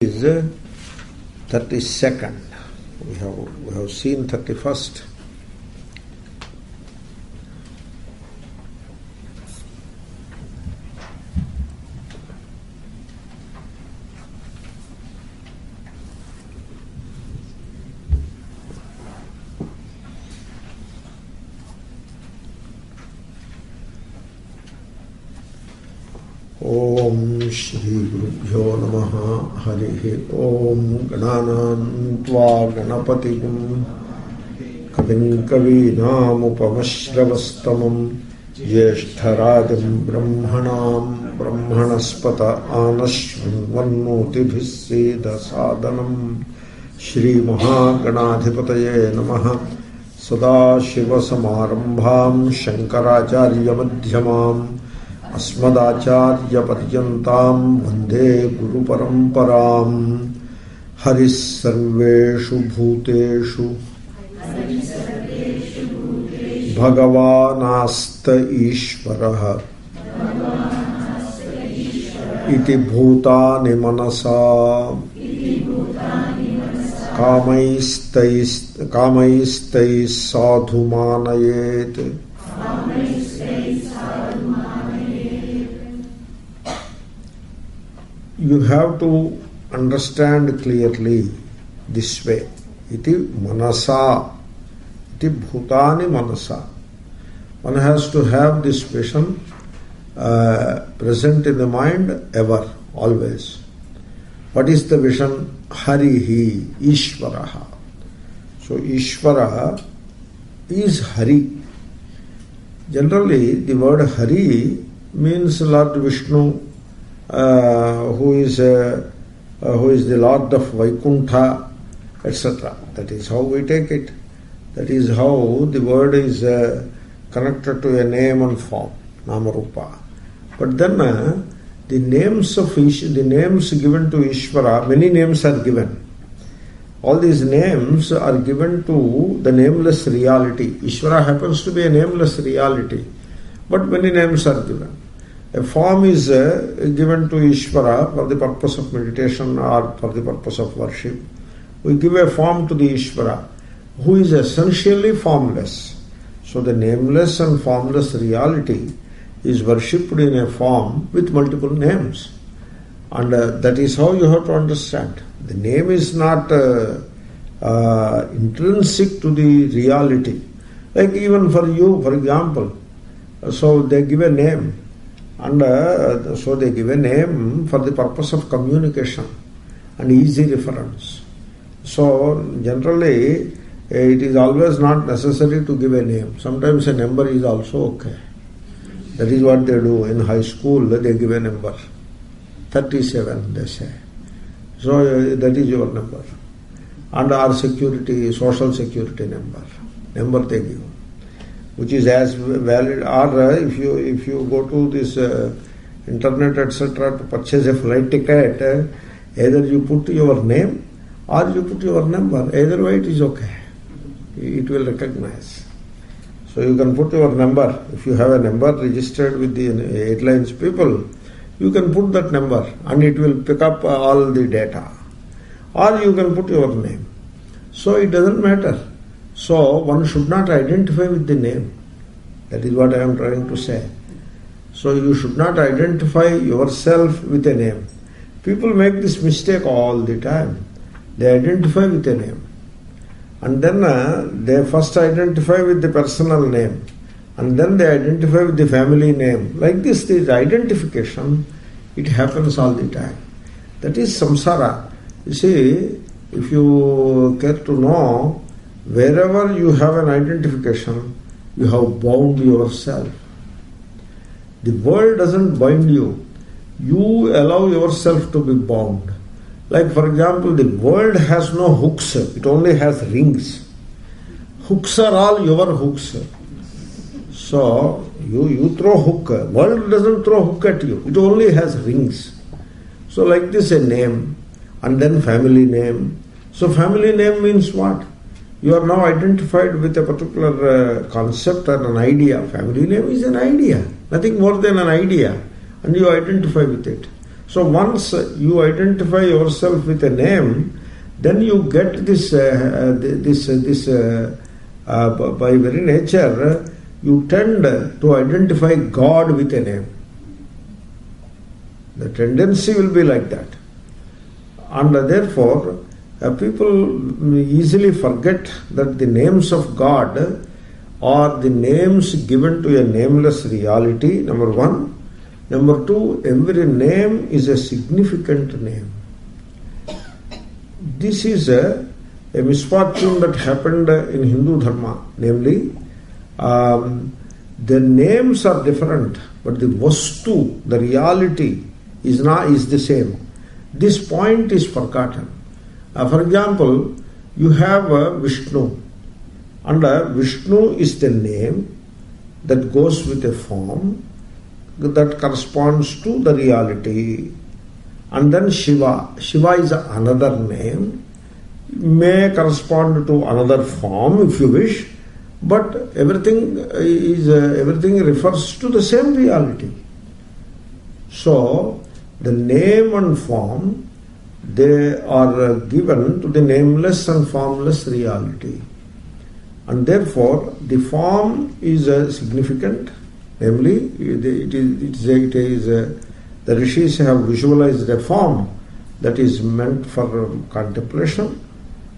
is 32nd. We have seen 31st. ओम श्री गुरुभ्यो नमः हरि ओम गणानां त्वा गणपतिगुं कविं कवीनामुपमश्रवस्तमं ज्येष्ठराजं ब्रह्मणां ब्रह्मणस्पत आनश्वन्नोतिभिः सेदसादनं श्रीमहागणाधिपतये नमः। सदाशिवसमारम्भां शङ्कराचार्यमध्यमाम् अस्मदाचार्यपर्यन्तां वन्दे गुरुपरम्पराम्। हरिः सर्वेषु भूतेषु भगवानास्त ईश्वरः इति भूतानि मनसा कामैस्तैः साधु मानयेत्। You have to understand clearly this way. Iti manasa, iti bhutani manasa. One has to have this vision present in the mind ever, always. What is the vision? Harihi, Ishvaraha. So Ishvara is Hari. Generally, the word Hari means Lord Vishnu, who is the Lord of Vaikuntha, etc. That is how we take it. That is how the word is connected to a name and form, Namarupa. But then the names given to Ishvara, many names are given. All these names are given to the nameless reality. Ishvara happens to be a nameless reality, but many names are given. A form is given to Ishvara for the purpose of meditation or for the purpose of worship. We give a form to the Ishvara, who is essentially formless. So the nameless and formless reality is worshipped in a form with multiple names. And that is how you have to understand. The name is not intrinsic to the reality. Like even for you, for example, so they give a name. And so they give a name for the purpose of communication and easy reference. So generally it is always not necessary to give a name. Sometimes a number is also okay. That is what they do in high school. They give a number. 37 they say. So that is your number. And our security, social security number they give, which is as valid. Or if you go to this internet etc. to purchase a flight ticket, either you put your name or you put your number. Either way it is okay. It will recognize. So you can put your number. If you have a number registered with the airlines people, you can put that number and it will pick up all the data. Or you can put your name. So it doesn't matter. So one should not identify with the name. That is what I am trying to say. So you should not identify yourself with a name. People make this mistake all the time. They identify with a name. And then they first identify with the personal name. And then they identify with the family name. Like this identification, it happens all the time. That is samsara. You see, if you care to know, wherever you have an identification, you have bound yourself. The world doesn't bind you. You allow yourself to be bound. Like for example, the world has no hooks, it only has rings. Hooks are all your hooks. So you throw hook. World doesn't throw hook at you, it only has rings. So like this, a name, and then family name. So family name means what? You are now identified with a particular concept or an idea. Family name is an idea, nothing more than an idea, and you identify with it. So once you identify yourself with a name, then you get this by very nature, you tend to identify God with a name. The tendency will be like that. And therefore, people easily forget that the names of God are the names given to a nameless reality, number one. Number two, every name is a significant name. This is a misfortune that happened in Hindu Dharma, namely, the names are different, but the vastu, the reality, is the same. This point is forgotten. For example, you have Vishnu, and Vishnu is the name that goes with a form that corresponds to the reality. And then Shiva. Shiva is another name, may correspond to another form if you wish, but everything refers to the same reality. So, the name and form, they are given to the nameless and formless reality. And therefore, the form is significant, namely, the rishis have visualized a form that is meant for contemplation.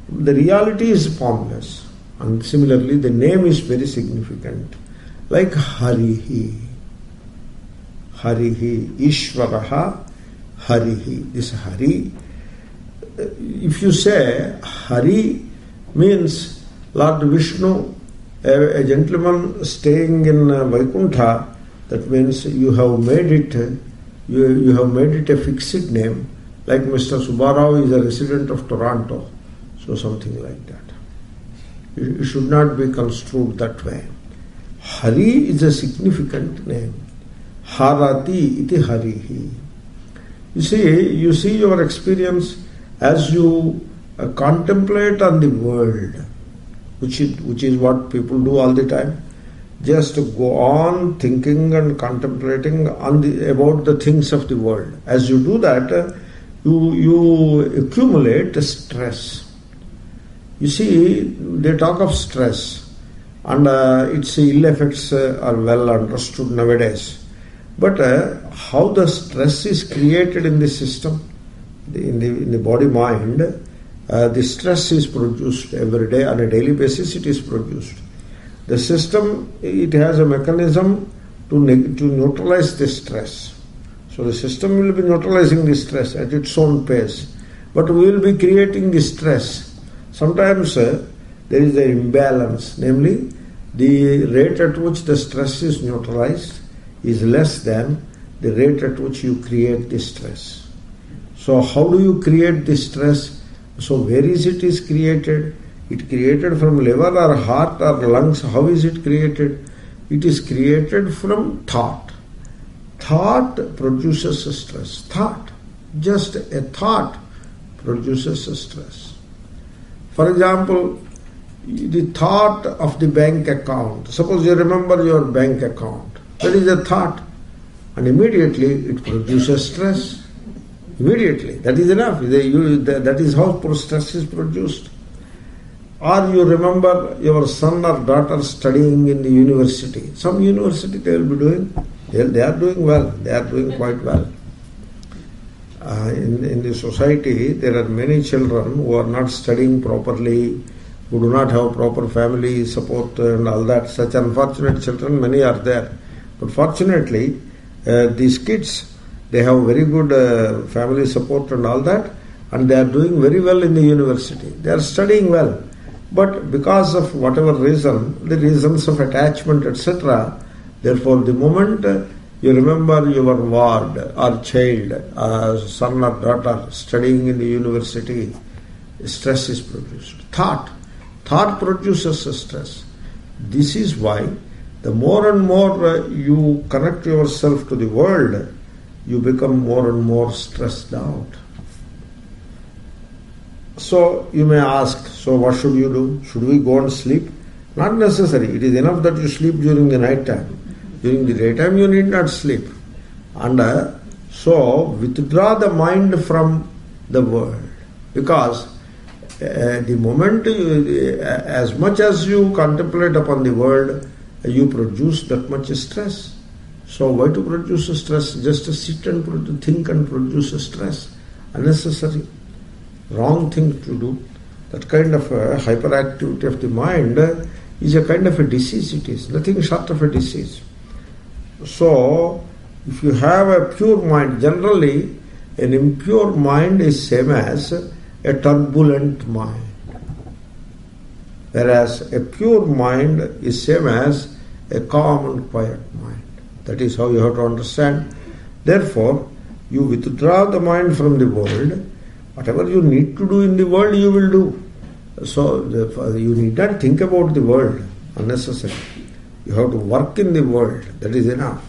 The reality is formless. And similarly, the name is very significant. Like Harihi. Harihi, Ishvaraha, Harihi. This Hari, if you say Hari means Lord Vishnu, a gentleman staying in Vaikuntha, that means you have made it a fixed name, like Mr. Subbarao is a resident of Toronto, so something like that. It should not be construed that way. Hari is a significant name. Harati iti Harihi. You see your experience as you contemplate on the world, which is what people do all the time. Just go on thinking and contemplating about the things of the world. As you do that, you accumulate stress. You see, they talk of stress, and its ill effects are well understood nowadays. But how the stress is created in the system, in the body-mind, the stress is produced every day, on a daily basis it is produced. The system, it has a mechanism to neutralize the stress. So the system will be neutralizing the stress at its own pace. But we will be creating the stress. Sometimes there is an imbalance, namely the rate at which the stress is neutralized is less than the rate at which you create the stress. So how do you create the stress? So where is it is created? It created from liver or heart or lungs. How is it created? It is created from thought. Thought produces stress. Thought. Just a thought produces stress. For example, the thought of the bank account. Suppose you remember your bank account. That is a thought. And immediately it produces stress. Immediately. That is enough. That is how stress is produced. Or you remember your son or daughter studying in the university. Some university they will be doing. They are doing well. They are doing quite well. In the society, there are many children who are not studying properly, who do not have proper family support and all that. Such unfortunate children, many are there. But fortunately, these kids, they have very good family support and all that, and they are doing very well in the university. They are studying well. But because of whatever reason, the reasons of attachment, etc., therefore the moment you remember your ward or child, son or daughter studying in the university, stress is produced. Thought produces stress. This is why the more and more you connect yourself to the world, you become more and more stressed out. So you may ask, so what should you do? Should we go and sleep? Not necessary. It is enough that you sleep during the night time. During the daytime you need not sleep. And So, withdraw the mind from the world, because the moment, as much as you contemplate upon the world, you produce that much stress. So why to produce stress? Just to sit and think and produce stress. Unnecessary. Wrong thing to do. That kind of hyperactivity of the mind is a kind of a disease. It is nothing short of a disease. So, if you have a pure mind, generally an impure mind is same as a turbulent mind. Whereas a pure mind is same as a calm and quiet mind. That is how you have to understand. Therefore, you withdraw the mind from the world. Whatever you need to do in the world, you will do. So, you need not think about the world unnecessarily. You have to work in the world. That is enough.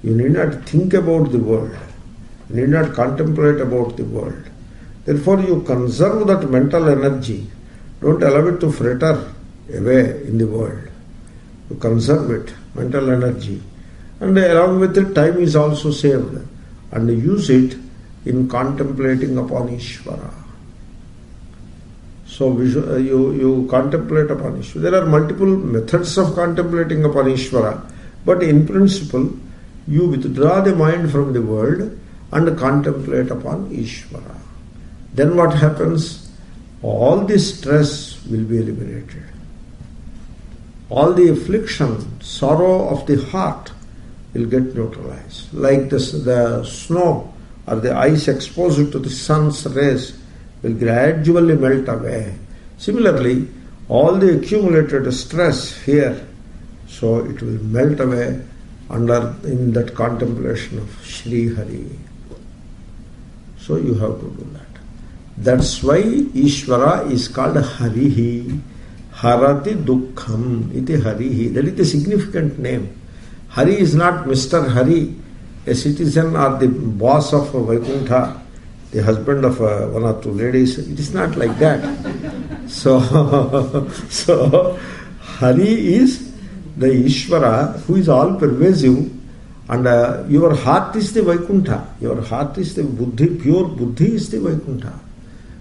You need not think about the world. You need not contemplate about the world. Therefore, you conserve that mental energy. Don't allow it to fritter away in the world. You conserve it, mental energy. And along with it, time is also saved. And use it in contemplating upon Ishvara. So you contemplate upon Ishvara. There are multiple methods of contemplating upon Ishvara. But in principle, you withdraw the mind from the world and contemplate upon Ishvara. Then what happens? All the stress will be eliminated. All the affliction, sorrow of the heart will get neutralized. Like the snow or the ice exposed to the sun's rays will gradually melt away. Similarly, all the accumulated stress here, so it will melt away in that contemplation of Sri Hari. So you have to do that. That's why Ishvara is called Harihi. Harati Dukkham iti Harihi. That is the significant name. Hari is not Mr. Hari, a citizen or the boss of Vaikuntha, the husband of one or two ladies. It is not like that. So Hari is the Ishvara who is all pervasive, and your heart is the Vaikuntha. Your heart is the Buddhi, pure Buddhi is the Vaikuntha.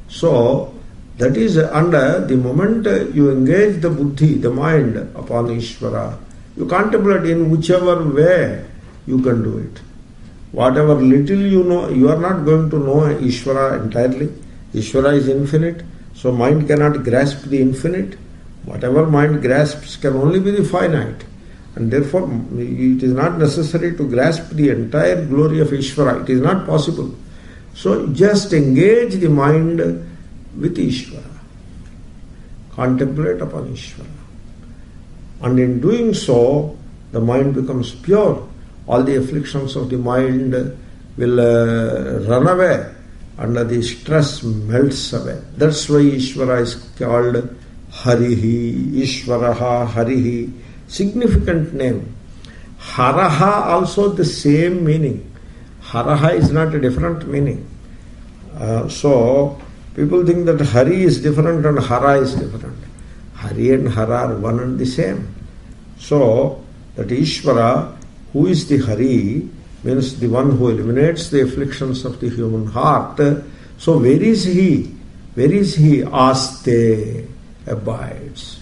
So that is, and the moment you engage the Buddhi, the mind upon Ishvara, you contemplate in whichever way you can do it. Whatever little you know, you are not going to know Ishvara entirely. Ishvara is infinite, so mind cannot grasp the infinite. Whatever mind grasps can only be the finite. And therefore, it is not necessary to grasp the entire glory of Ishvara. It is not possible. So just engage the mind with Ishvara. Contemplate upon Ishvara. And in doing so, the mind becomes pure. All the afflictions of the mind will run away, and the stress melts away. That's why Ishvara is called Harihi, Ishvaraha, Harihi. Significant name. Haraha also the same meaning. Haraha is not a different meaning. So people think that Hari is different and Hara is different. Hari and Hara are one and the same. So that Ishvara, who is the Hari, means the one who eliminates the afflictions of the human heart. So where is he? Where is he? Aste, abides.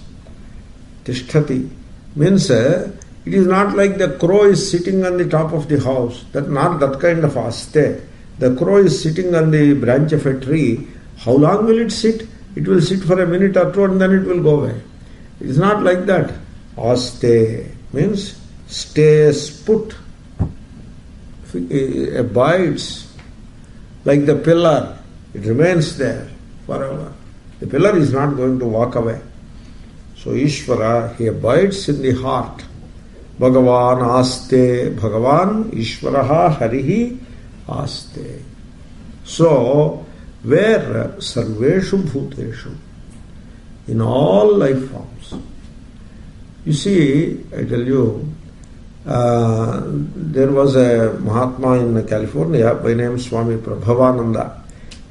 Tishtati means it is not like the crow is sitting on the top of the house. That not that kind of aste. The crow is sitting on the branch of a tree. How long will it sit? It will sit for a minute or two and then it will go away. It is not like that. Aste means stays put, abides, like the pillar. It remains there forever. The pillar is not going to walk away. So Ishvara, he abides in the heart. Bhagavan aste, Bhagavan Ishvaraha Harihi aste. So, where sarveshu bhuteshu, in all life forms. You see, I tell you, there was a Mahatma in California by name Swami Prabhavananda.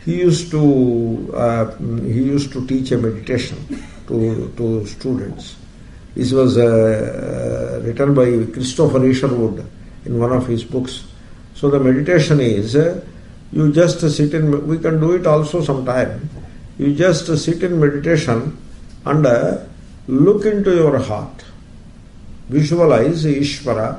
He used to teach a meditation to students. This was written by Christopher Isherwood in one of his books. So the meditation is, you just sit in, we can do it also sometime. You just sit in meditation and look into your heart. Visualize Ishvara,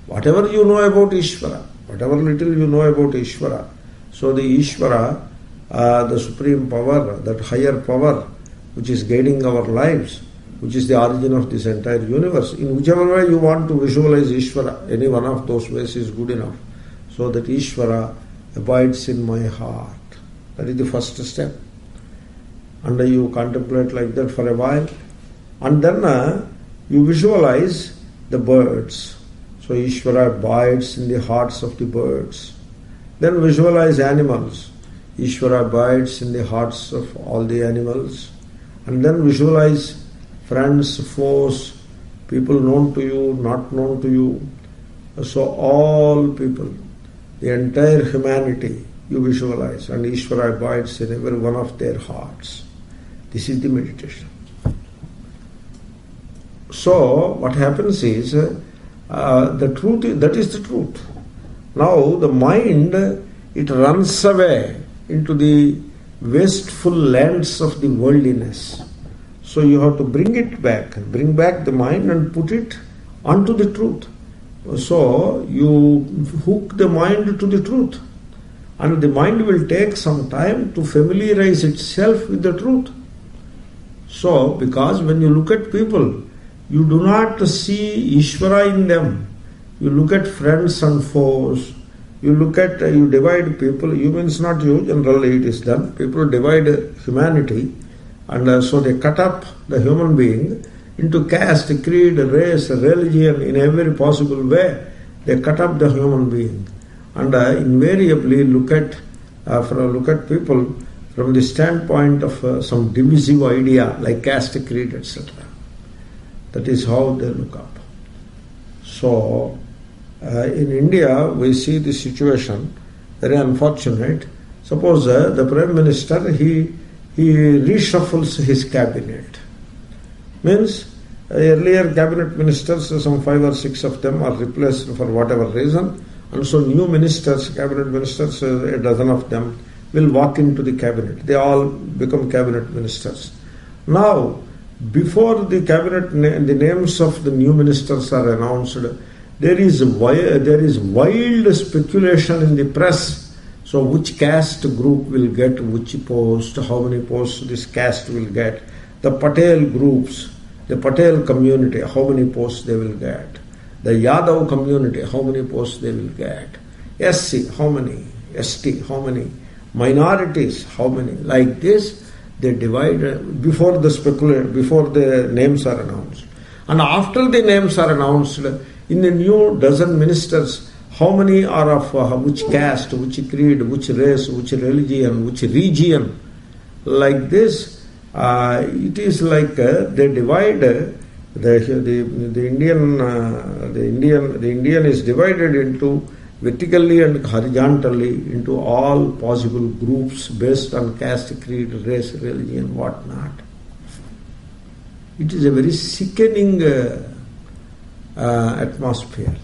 whatever you know about Ishvara, whatever little you know about Ishvara. So the Ishvara, the supreme power, that higher power which is guiding our lives, which is the origin of this entire universe. In whichever way you want to visualize Ishvara, any one of those ways is good enough. So that Ishvara abides in my heart. That is the first step. And you contemplate like that for a while. And then you visualize the birds. So Ishvara abides in the hearts of the birds. Then visualize animals. Ishvara abides in the hearts of all the animals. And then visualize friends, foes, people known to you, not known to you. So all people, the entire humanity, you visualize, and Ishvara abides in every one of their hearts. This is the meditation. So what happens is, the truth, that is the truth. Now the mind, it runs away into the wasteful lands of the worldliness. So you have to bring back the mind and put it onto the truth. So you hook the mind to the truth, and the mind will take some time to familiarize itself with the truth. So, because when you look at people, you do not see Ishvara in them. You look at friends and foes. You divide people. You means not you, generally it is done. People divide humanity, and so they cut up the human being into caste, creed, race, religion, in every possible way. They cut up the human being, and invariably look at people from the standpoint of some divisive idea like caste, creed, etc. That is how they look up. So in India we see the situation very unfortunate. Suppose the Prime Minister, he reshuffles his cabinet. Means earlier cabinet ministers, some 5 or 6 of them are replaced for whatever reason, and so new ministers, cabinet ministers, a dozen of them will walk into the cabinet. They all become cabinet ministers. Now, before the cabinet, the names of the new ministers are announced, there is wild speculation in the press. So which caste group will get which post, how many posts this caste will get, the Patel groups, the Patel community, how many posts they will get, the Yadav community, how many posts they will get, SC, how many, ST, how many, minorities, how many. Like this, they divide before the names are announced. And after the names are announced, in the new dozen ministers, how many are of which caste, which creed, which race, which religion, which region. Like this, it is like they divide the Indian is divided into vertically and horizontally into all possible groups based on caste, creed, race, religion, whatnot. It is a very sickening atmosphere.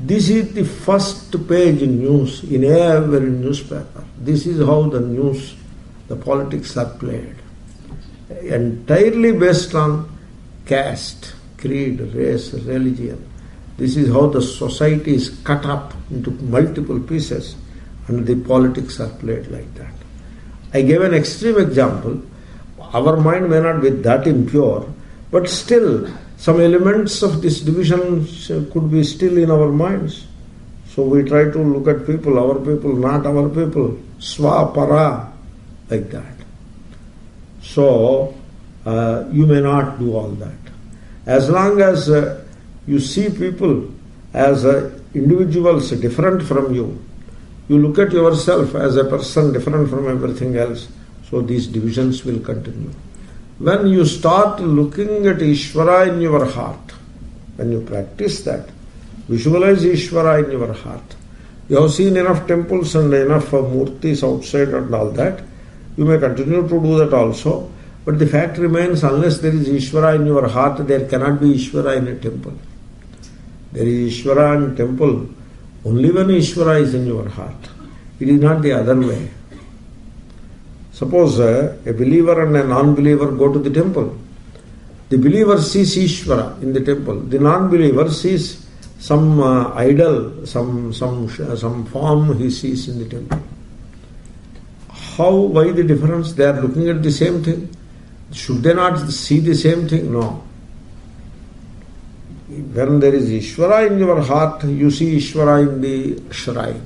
This is the first page in news, in every newspaper. This is how the politics are played. Entirely based on caste, creed, race, religion. This is how the society is cut up into multiple pieces, and the politics are played like that. I gave an extreme example. Our mind may not be that impure, but still some elements of this division could be still in our minds. So we try to look at people, our people, not our people, swa, para, like that. So you may not do all that. As long as you see people as individuals different from you, you look at yourself as a person different from everything else, so these divisions will continue. When you start looking at Ishvara in your heart, when you practice that, visualize Ishvara in your heart. You have seen enough temples and enough murtis outside and all that. You may continue to do that also. But the fact remains, unless there is Ishvara in your heart, there cannot be Ishvara in a temple. There is Ishvara in temple Only when Ishvara is in your heart. It is not the other way. Suppose a believer and a non-believer go to the temple. The believer sees Ishvara in the temple. The non-believer sees some idol, some form he sees in the temple. Why the difference? They are looking at the same thing. Should they not see the same thing? No. When there is Ishvara in your heart, you see Ishvara in the shrine.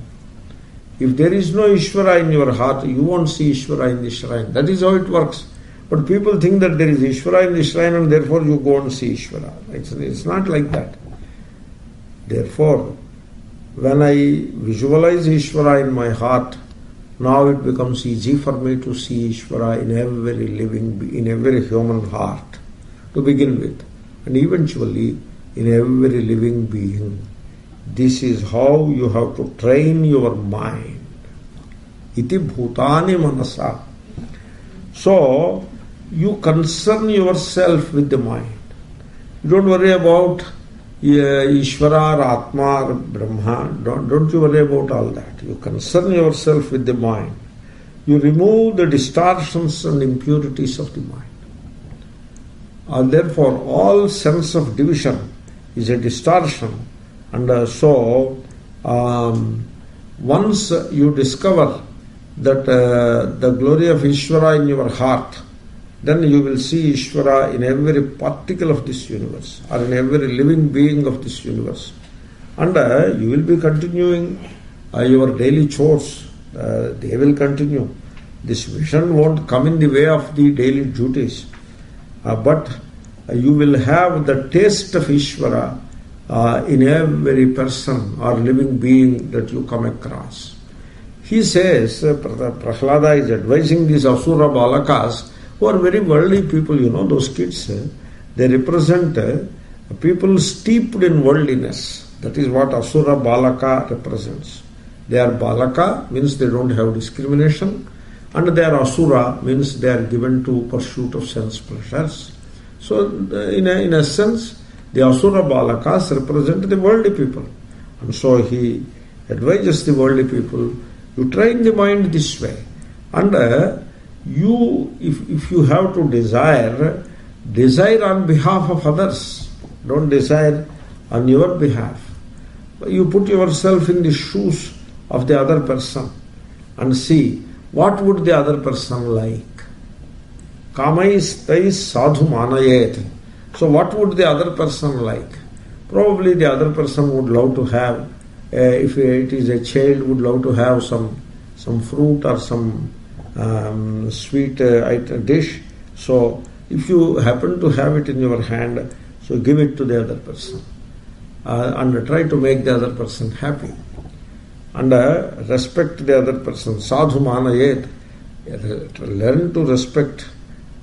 If there is no Ishvara in your heart, you won't see Ishvara in the shrine. That is how it works. But people think that there is Ishvara in the shrine and therefore you go and see Ishvara. It's not like that. Therefore, when I visualize Ishvara in my heart, now it becomes easy for me to see Ishvara in every human heart to begin with, and eventually in every living being. This is how you have to train your mind. Iti bhutani manasa. So, you concern yourself with the mind. You don't worry about Ishvara or Atma or Brahma. Don't you worry about all that. You concern yourself with the mind. You remove the distortions and impurities of the mind. And therefore, all sense of division is a distortion. And so, once you discover that the glory of Ishvara in your heart, then you will see Ishvara in every particle of this universe, or in every living being of this universe. And you will be continuing your daily chores. They will continue. This vision won't come in the way of the daily duties. But you will have the taste of Ishvara in every person or living being that you come across. He says, Prahlada is advising these Asura Balakas, who are very worldly people, those kids. They represent people steeped in worldliness. That is what Asura Balaka represents. They are Balaka, means they don't have discrimination, and they are Asura, means they are given to pursuit of sense pleasures. So, in essence, the Asura Balakas represent the worldly people. And so he advises the worldly people, you train the mind this way. And if you have to desire on behalf of others. Don't desire on your behalf. You put yourself in the shoes of the other person and see what would the other person like. Kamais tais sadhu manayet. So what would the other person like? Probably the other person would love to have, if it is a child, would love to have some fruit or some sweet dish. So if you happen to have it in your hand, so give it to the other person and try to make the other person happy. And respect the other person. Sadhu manayet. Learn to respect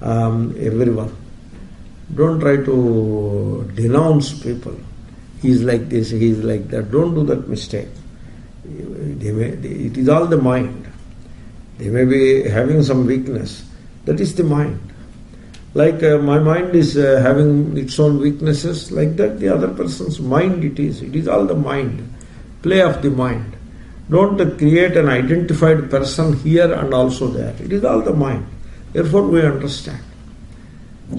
everyone. Don't try to denounce people. He is like this, he is like that. Don't do that mistake. It is all the mind. They may be having some weakness. That is the mind. Like my mind is having its own weaknesses, like that the other person's mind it is. It is all the mind. Play of the mind. Don't create an identified person here and also there. It is all the mind. Therefore we understand.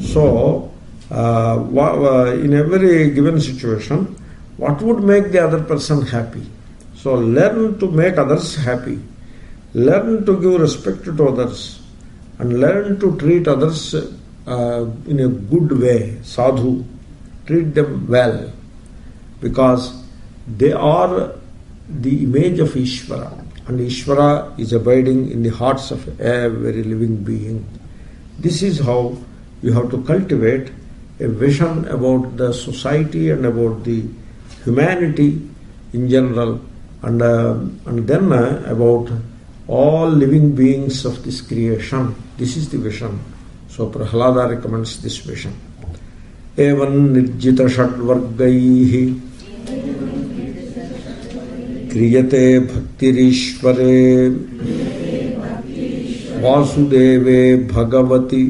So, in every given situation, what would make the other person happy? So learn to make others happy. Learn to give respect to others. And learn to treat others in a good way. Sadhu. Treat them well. Because they are the image of Ishvara. And Ishvara is abiding in the hearts of every living being. This is how you have to cultivate a vision about the society and about the humanity in general, and then about all living beings of this creation. This is the vision. So Prahlada recommends this vision. Evan nirjita षड्वर्गैः क्रियते भक्तिरीश्वरे वासुदेवे भगवति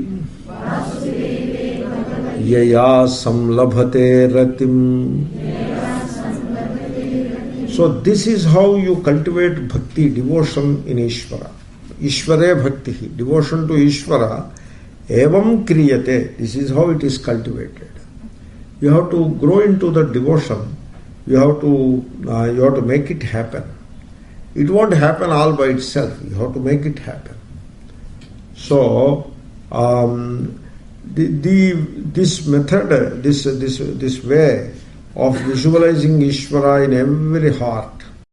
यया संलभते रतिम. So this is how you cultivate bhakti, devotion in Ishvara. Ishvare bhakti, devotion to Ishvara, evam kriyate. This is how it is cultivated. You have to grow into the devotion. You have to make it happen. It won't happen all by itself. You have to make it happen. So this method, this way of visualizing Ishvara in every heart,